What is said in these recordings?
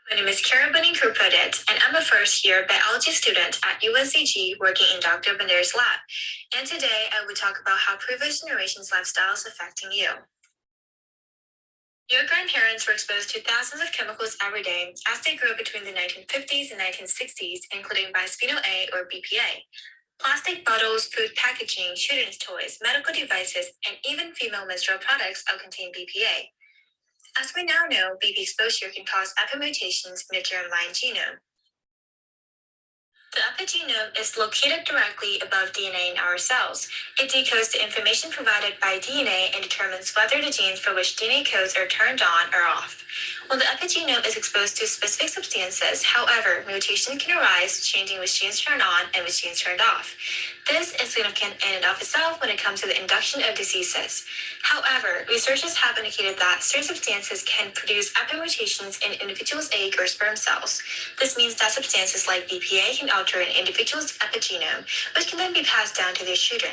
My name is Karabuning Kupradit, and I'm a first-year biology student at USCG working in Dr. Bender's lab. And today I will talk about how previous generations' lifestyle is affecting you. Your grandparents were exposed to thousands of chemicals every day as they grew between the 1950s and 1960s, including bisphenol A or BPA. Plastic bottles, food packaging, children's toys, medical devices, and even female menstrual products all contain BPA. As we now know, BPA exposure can cause epi-mutations in the germline genome. The epigenome is located directly above DNA in our cells. It decodes the information provided by DNA and determines whether the genes for which DNA codes are turned on or off. When the epigenome is exposed to specific substances, however, mutation can arise, changing which genes turn on and which genes turned off. This is significant in and of itself when it comes to the induction of diseases. However, researchers have indicated that certain substances can produce epi-mutations in individuals' egg or sperm cells. This means that substances like BPA can alter an individual's epigenome, which can then be passed down to their children.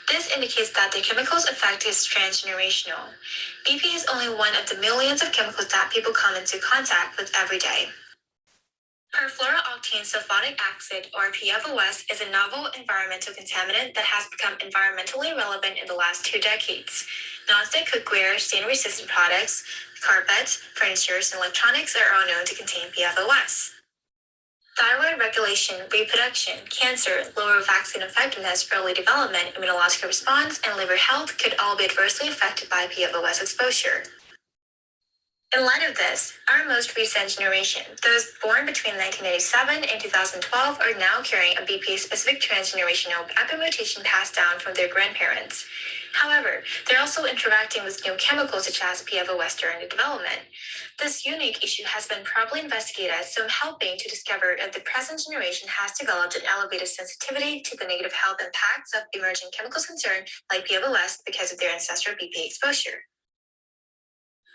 This indicates that the chemical's effect is transgenerational. BPA is only one of the millions of chemicals that people come into contact with every day. Perfluorooctane sulfonic acid, or PFOS, is a novel environmental contaminant that has become environmentally relevant in the last 2 decades. Non-stick cookware, stain-resistant products, carpets, furniture, and electronics are all known to contain PFOS. Thyroid regulation, reproduction, cancer, lower vaccine effectiveness, early development, immunological response, and liver health could all be adversely affected by PFOS exposure. In light of this, our most recent generation, those born between 1987 and 2012, are now carrying a BPA-specific transgenerational epi-mutation passed down from their grandparents. However, they're also interacting with new chemicals such as PFOS during the development. This unique issue has been properly investigated, so helping to discover if the present generation has developed an elevated sensitivity to the negative health impacts of emerging chemicals concerned like PFOS because of their ancestral BPA exposure.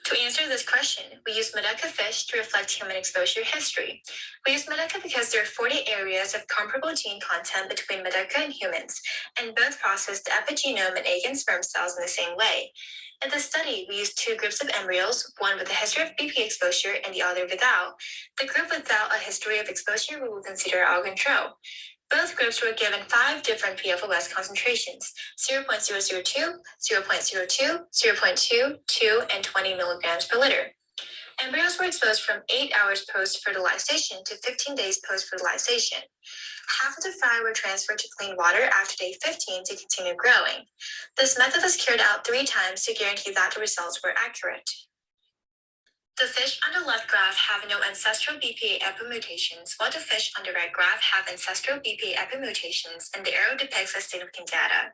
To answer this question, we use Medaka fish to reflect human exposure history. We use Medaka because there are 40 areas of comparable gene content between Medaka and humans, and both process the epigenome and egg and sperm cells in the same way. In this study, we used 2 groups of embryos, one with a history of BPA exposure and the other without. The group without a history of exposure we will consider our control. Both groups were given 5 different PFOS concentrations, 0.002, 0.02, 0.2, 2, and 20 milligrams per liter. Embryos were exposed from 8 hours post-fertilization to 15 days post-fertilization. Half of the fry were transferred to clean water after day 15 to continue growing. This method was carried out 3 times to guarantee that the results were accurate. The fish on the left graph have no ancestral BPA epi-mutations, while the fish on the right graph have ancestral BPA epi-mutations, and the arrow depicts a significant data.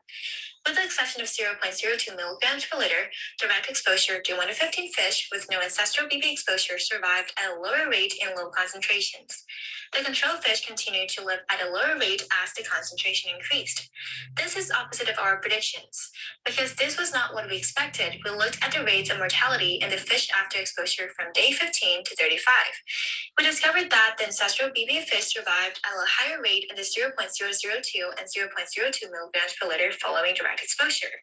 With the exception of 0.02 milligrams per liter, direct exposure to 1 to 15 fish with no ancestral BPA exposure survived at a lower rate in low concentrations. The control fish continued to live at a lower rate as the concentration increased. This is opposite of our predictions. Because this was not what we expected, we looked at the rates of mortality in the fish after exposure from day 15 to 35. We discovered that the ancestral BPA fish survived at a higher rate in the 0.002 and 0.02 milligrams per liter following direct exposure.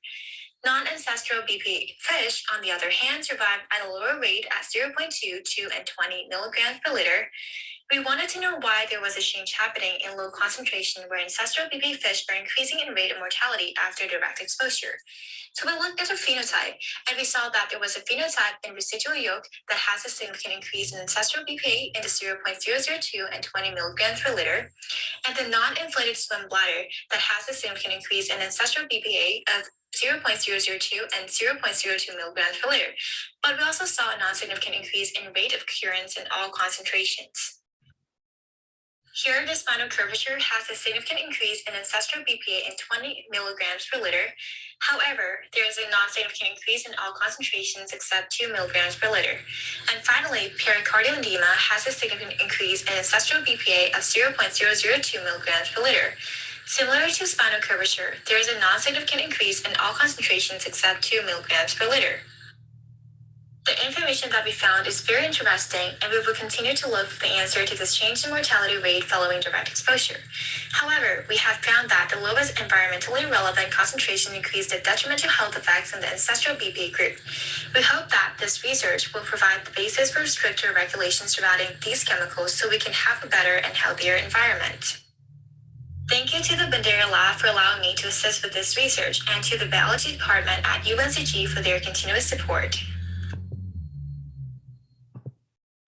Non-ancestral BPA fish, on the other hand, survived at a lower rate at 0.2, 2, and 20 milligrams per liter. We wanted to know why there was a change happening in low concentration where ancestral BPA fish are increasing in rate of mortality after direct exposure. So we looked at the phenotype, and we saw that there was a phenotype in residual yolk that has a significant increase in ancestral BPA in the 0.002 and 20 milligrams per liter, and the non-inflated swim bladder that has a significant increase in ancestral BPA of 0.002 and 0.02 milligrams per liter. But we also saw a non-significant increase in rate of occurrence in all concentrations. Here, the spinal curvature has a significant increase in ancestral BPA in 20 milligrams per liter. However, there is a non-significant increase in all concentrations except 2 milligrams per liter. And finally, pericardial edema has a significant increase in ancestral BPA of 0.002 milligrams per liter. Similar to spinal curvature, there is a non-significant increase in all concentrations except 2 milligrams per liter. The information that we found is very interesting, and we will continue to look for the answer to this change in mortality rate following direct exposure. However, we have found that the lowest environmentally relevant concentration increased the detrimental health effects in the ancestral BPA group. We hope that this research will provide the basis for stricter regulations surrounding these chemicals so we can have a better and healthier environment. Thank you to the Bandera Lab for allowing me to assist with this research and to the biology department at UNCG for their continuous support.